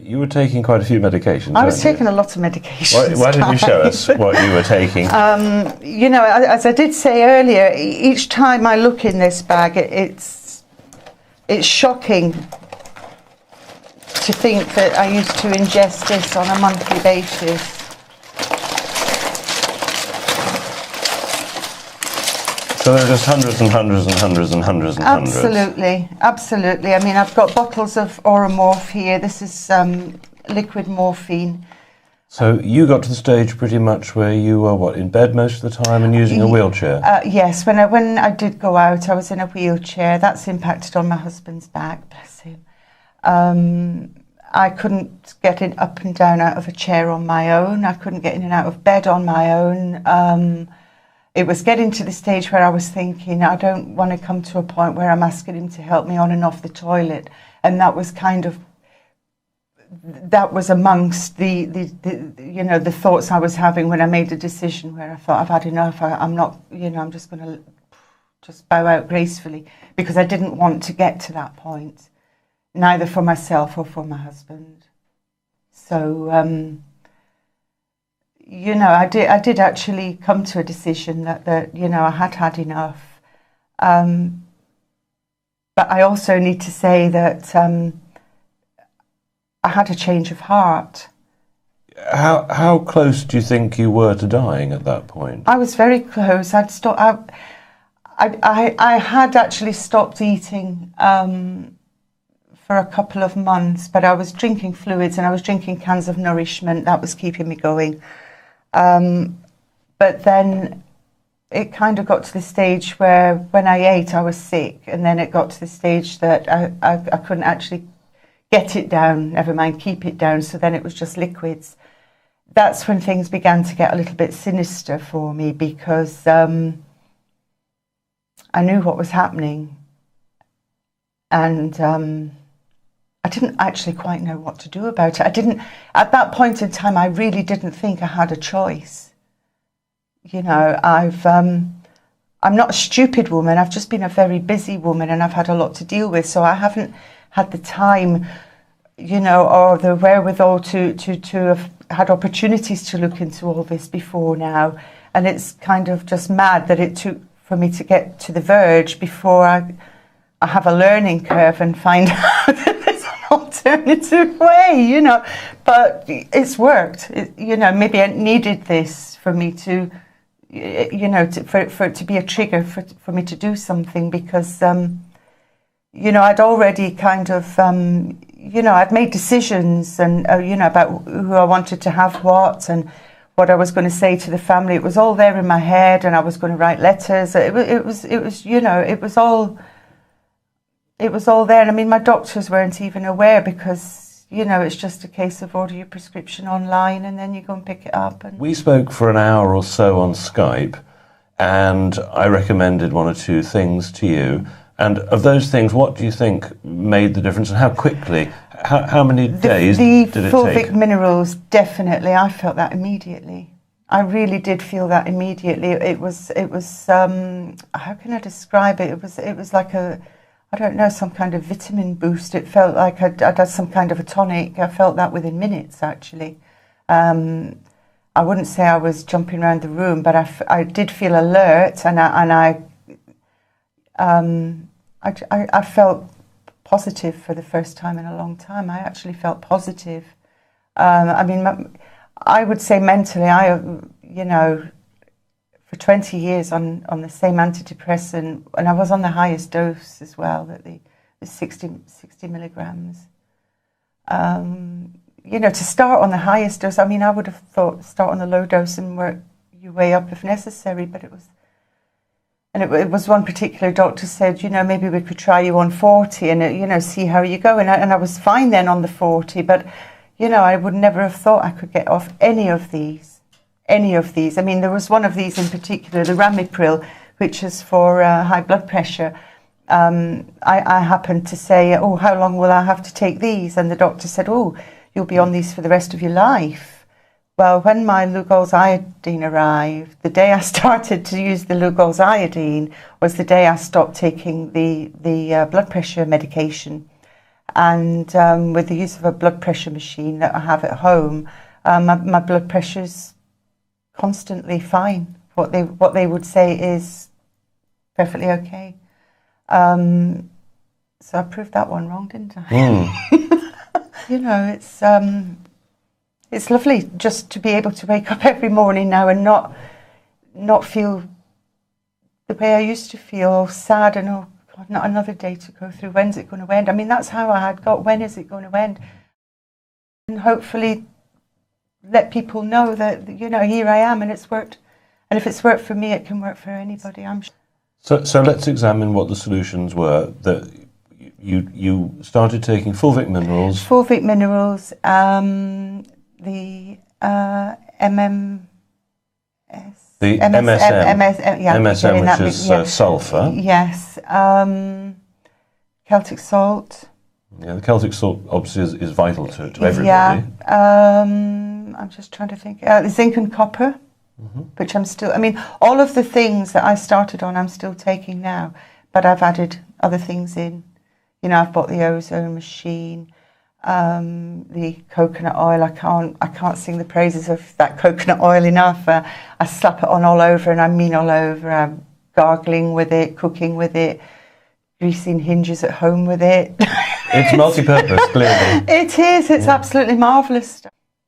You were taking quite a few medications, I was weren't taking a lot of medications. Why didn't you show us what you were taking? You know, as I did say earlier, each time I look in this bag, it's shocking to think that I used to ingest this on a monthly basis. So there are just hundreds and hundreds and hundreds and hundreds and hundreds. Absolutely, absolutely. I mean, I've got bottles of Oromorph here. This is liquid morphine. So you got to the stage pretty much where you were, what, in bed most of the time and using a wheelchair? Yes, when I did go out, I was in a wheelchair. That's impacted on my husband's back, bless him. I couldn't get it up and down out of a chair on my own. I couldn't get in and out of bed on my own. It was getting to the stage where I was thinking, I don't want to come to a point where I'm asking him to help me on and off the toilet. And that was amongst the thoughts I was having when I made the decision where I thought, I've had enough. I'm not, I'm just going to just bow out gracefully, because I didn't want to get to that point, neither for myself or for my husband. So, I did actually come to a decision that I had enough. But I also need to say that I had a change of heart. How close do you think you were to dying at that point? I was very close. I had actually stopped eating for a couple of months, but I was drinking fluids and I was drinking cans of nourishment. That was keeping me going. But then it kind of got to the stage where when I ate, I was sick. And then it got to the stage that I couldn't actually get it down, never mind keep it down. So then it was just liquids. That's when things began to get a little bit sinister for me, because I knew what was happening. And I didn't actually quite know what to do about it. At that point in time, I really didn't think I had a choice. I'm not a stupid woman. I've just been a very busy woman, and I've had a lot to deal with. So I haven't had the time, or the wherewithal to have had opportunities to look into all this before now. And it's kind of just mad that it took for me to get to the verge before I have a learning curve and find out that there's an alternative way, But it's worked. Maybe I needed this for me to, for it to be a trigger for me to do something, because, I'd already kind of, I'd made decisions and, about who I wanted to have what and what I was going to say to the family. It was all there in my head, and I was going to write letters. It was all there. And I mean, my doctors weren't even aware, because, it's just a case of order your prescription online and then you go and pick it up. And we spoke for an hour or so on Skype, and I recommended one or two things to you. And of those things, what do you think made the difference, and how quickly? How many days did it take? The fulvic minerals, definitely. I felt that immediately. I really did feel that immediately. It was. How can I describe it? It was like some kind of vitamin boost. It felt like I'd had some kind of a tonic. I felt that within minutes, actually. I wouldn't say I was jumping around the room, but I did feel alert, and I felt positive for the first time in a long time. I actually felt positive. I would say mentally, for 20 years on the same antidepressant, and I was on the highest dose as well, the 60 milligrams. To start on the highest dose, I would have thought start on the low dose and work your way up if necessary, but it was one particular doctor said, maybe we could try you on 40 and, see how you go. And I was fine then on the 40, but, I would never have thought I could get off any of these. There was one of these in particular, the Ramipril, which is for high blood pressure. I happened to say, oh, how long will I have to take these? And the doctor said, oh, you'll be on these for the rest of your life. Well, when my Lugol's iodine arrived, the day I started to use the Lugol's iodine was the day I stopped taking the blood pressure medication. And with the use of a blood pressure machine that I have at home, my blood pressure's constantly fine. What they would say is perfectly okay. So I proved that one wrong, didn't I? You know, it's lovely just to be able to wake up every morning now and not feel the way I used to feel, all sad and oh God, not another day to go through. When's it going to end? I mean, that's how I had got. When is it going to end? And hopefully, let people know that, you know, here I am and it's worked. And if it's worked for me, it can work for anybody, I'm sure. So let's examine what the solutions were. That you started taking fulvic minerals. Fulvic minerals, the MMS. The MSM, yeah, MSM, which is sulphur. Yes. Celtic salt. Yeah, the Celtic salt obviously is vital to everybody. Yeah. I'm just trying to think. Zinc and copper, which I'm still. I mean, all of the things that I started on, I'm still taking now, but I've added other things in. You know, I've bought the ozone machine, the coconut oil. I can't sing the praises of that coconut oil enough. I slap it on all over, and I mean all over. I'm gargling with it, cooking with it, greasing hinges at home with it. It's multi-purpose, clearly. It is. It's absolutely marvellous.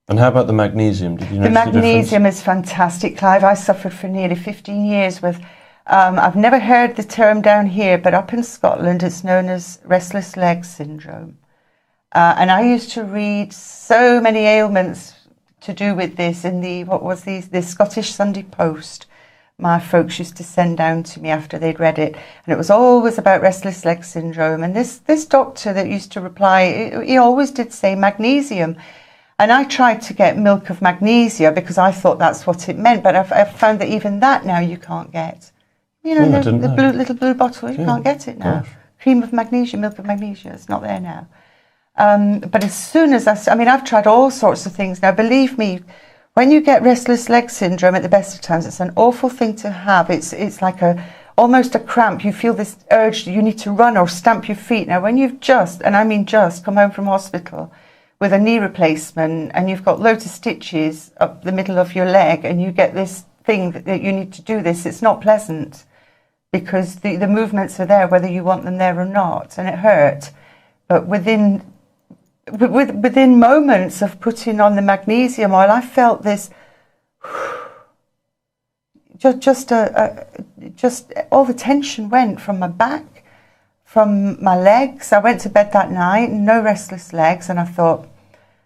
And how about the magnesium? Did you notice the magnesium is fantastic, Clive. I suffered for nearly 15 years with. I've never heard the term down here, but up in Scotland, it's known as restless leg syndrome. And I used to read so many ailments to do with this in the Scottish Sunday Post. My folks used to send down to me after they'd read it, and it was always about restless leg syndrome. And this doctor that used to reply, he always did say magnesium. And I tried to get milk of magnesia because I thought that's what it meant, but I've found that even that now you can't get. You know, the little blue bottle, you can't get it now. Gosh. Cream of magnesia, milk of magnesia, it's not there now. But as soon as I've tried all sorts of things now. Believe me, when you get restless leg syndrome at the best of times, it's an awful thing to have. It's like almost a cramp. You feel this urge that you need to run or stamp your feet. Now, when you've just come home from hospital with a knee replacement and you've got loads of stitches up the middle of your leg and you get this thing that you need to do this, it's not pleasant. Because the movements are there whether you want them there or not, and it hurt. But within moments of putting on the magnesium oil, I felt this, just all the tension went from my back, from my legs. I went to bed that night, no restless legs, and I thought,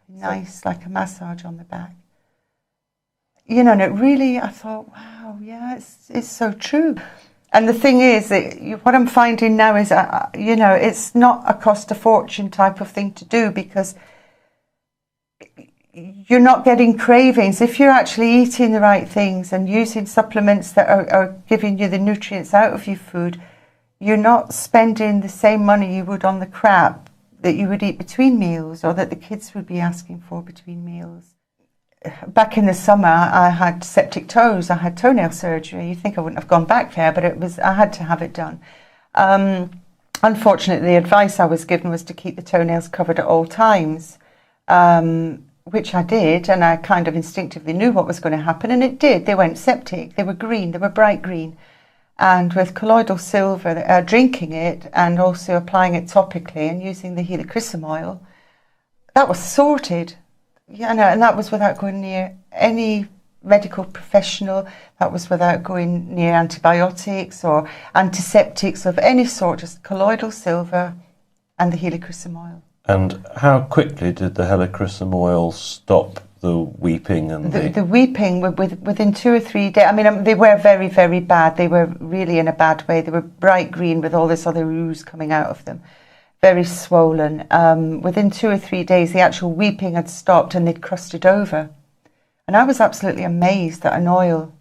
nice, like a massage on the back. You know, and it really, I thought, wow, yeah, it's so true. And the thing is, what I'm finding now is, you know, it's not a cost a fortune type of thing to do because you're not getting cravings. If you're actually eating the right things and using supplements that are giving you the nutrients out of your food, you're not spending the same money you would on the crap that you would eat between meals or that the kids would be asking for between meals. Back in the summer, I had septic toes. I had toenail surgery. You think I wouldn't have gone back there, but I had to have it done. Unfortunately, the advice I was given was to keep the toenails covered at all times, which I did, and I kind of instinctively knew what was going to happen, and it did. They went septic. They were green. They were bright green. And with colloidal silver, drinking it and also applying it topically and using the helichrysum oil, that was sorted. Yeah, no, and that was without going near any medical professional. That was without going near antibiotics or antiseptics of any sort, just colloidal silver and the helichrysum oil. And how quickly did the helichrysum oil stop the weeping and the weeping within 2 or 3 days? I mean, they were very, very bad. They were really in a bad way. They were bright green with all this other ooze coming out of them. Very swollen. Within 2 or 3 days, the actual weeping had stopped and they'd crusted over. And I was absolutely amazed that an oil,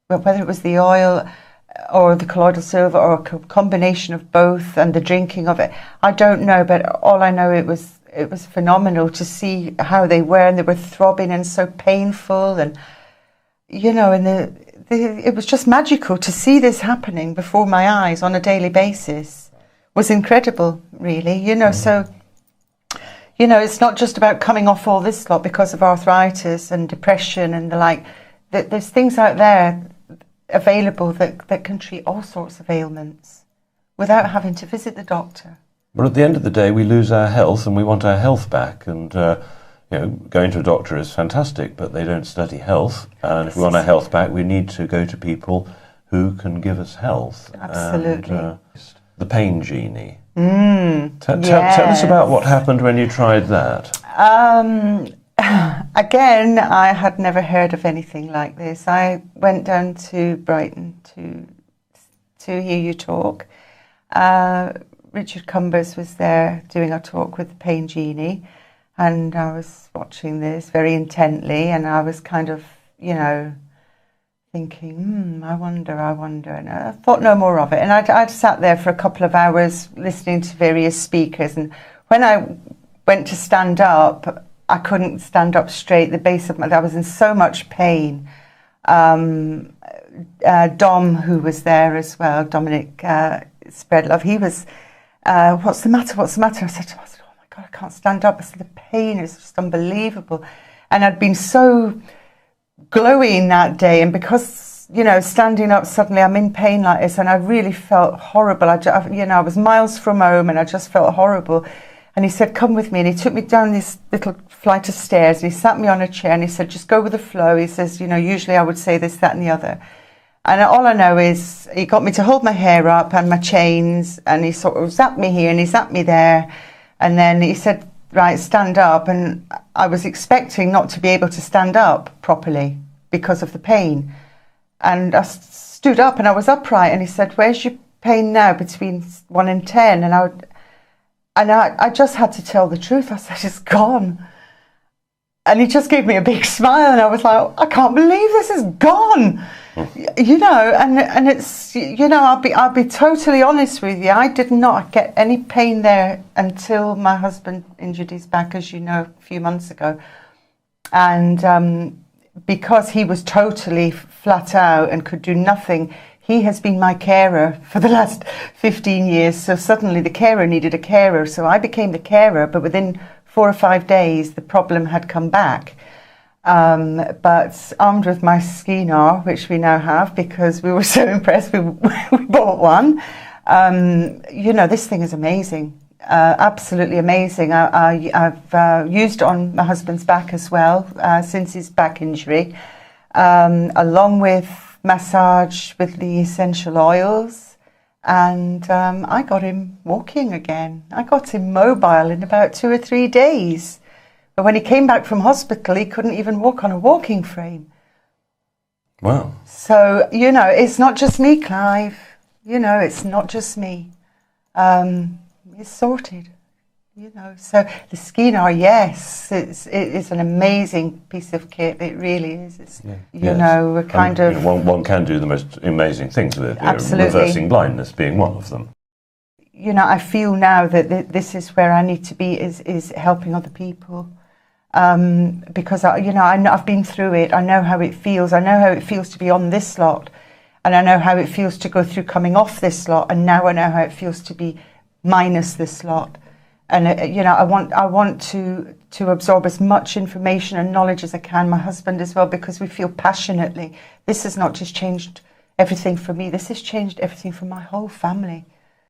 whether it was the oil or the colloidal silver or a combination of both and the drinking of it, I don't know, but all I know, it was phenomenal to see how they were, and they were throbbing and so painful, and you know, and it was just magical to see this happening before my eyes on a daily basis. Was incredible, really, you know. So you know, it's not just about coming off all this lot because of arthritis and depression and the like. There's things out there available that can treat all sorts of ailments without having to visit the doctor. But at the end of the day, we lose our health and we want our health back. And, you know, going to a doctor is fantastic, but they don't study health. And if we want our health back, we need to go to people who can give us health. Absolutely. And, the pain genie. Yes. Tell us about what happened when you tried that. Again, I had never heard of anything like this. I went down to Brighton to hear you talk. Richard Cumbers was there doing a talk with the pain genie, and I was watching this very intently, and I was kind of, you know, thinking, I wonder, and I thought no more of it. And I'd sat there for a couple of hours listening to various speakers, and when I went to stand up, I couldn't stand up straight. The base of I was in so much pain. Dom, who was there as well, Dominic Spreadlove, he was, what's the matter? I said to him, oh my God, I can't stand up. I said, the pain is just unbelievable. And I'd been so glowing that day, and because, you know, standing up suddenly I'm in pain like this, and I really felt horrible. I was miles from home and I just felt horrible. And he said, come with me, and he took me down this little flight of stairs, and he sat me on a chair, and he said, just go with the flow. He says, you know, usually I would say this, that and the other, and all I know is he got me to hold my hair up and my chains, and he sort of zapped me here and he zapped me there, and then he said, right, stand up. And I was expecting not to be able to stand up properly because of the pain. And I stood up and I was upright, and he said, where's your pain now, between 1 and 10? And I just had to tell the truth. I said, it's gone. And he just gave me a big smile, and I was like, I can't believe this is gone. You know, and it's, you know, I'll be totally honest with you. I did not get any pain there until my husband injured his back, as you know, a few months ago. And because he was totally flat out and could do nothing, he has been my carer for the last 15 years. So suddenly the carer needed a carer. So I became the carer, but within 4 or 5 days, the problem had come back. But armed with my ski-gnar, which we now have because we were so impressed, we bought one. You know, this thing is amazing, absolutely amazing. I've used it on my husband's back as well since his back injury, along with massage with the essential oils, and I got him walking again. I got him mobile in about 2 or 3 days. But when he came back from hospital, he couldn't even walk on a walking frame. Wow. So, you know, it's not just me, Clive. You know, it's not just me. It's sorted, you know. So the ski-gnar, yes, it's an amazing piece of kit. It really is. It's, you know, a kind of... You know, one can do the most amazing things with it. Absolutely. Reversing blindness being one of them. You know, I feel now that this is where I need to be, is helping other people. Because, you know, I've been through it. I know how it feels. I know how it feels to be on this lot. And I know how it feels to go through coming off this lot. And now I know how it feels to be minus this lot. And, you know, I want to absorb as much information and knowledge as I can. My husband as well, because we feel passionately. This has not just changed everything for me. This has changed everything for my whole family.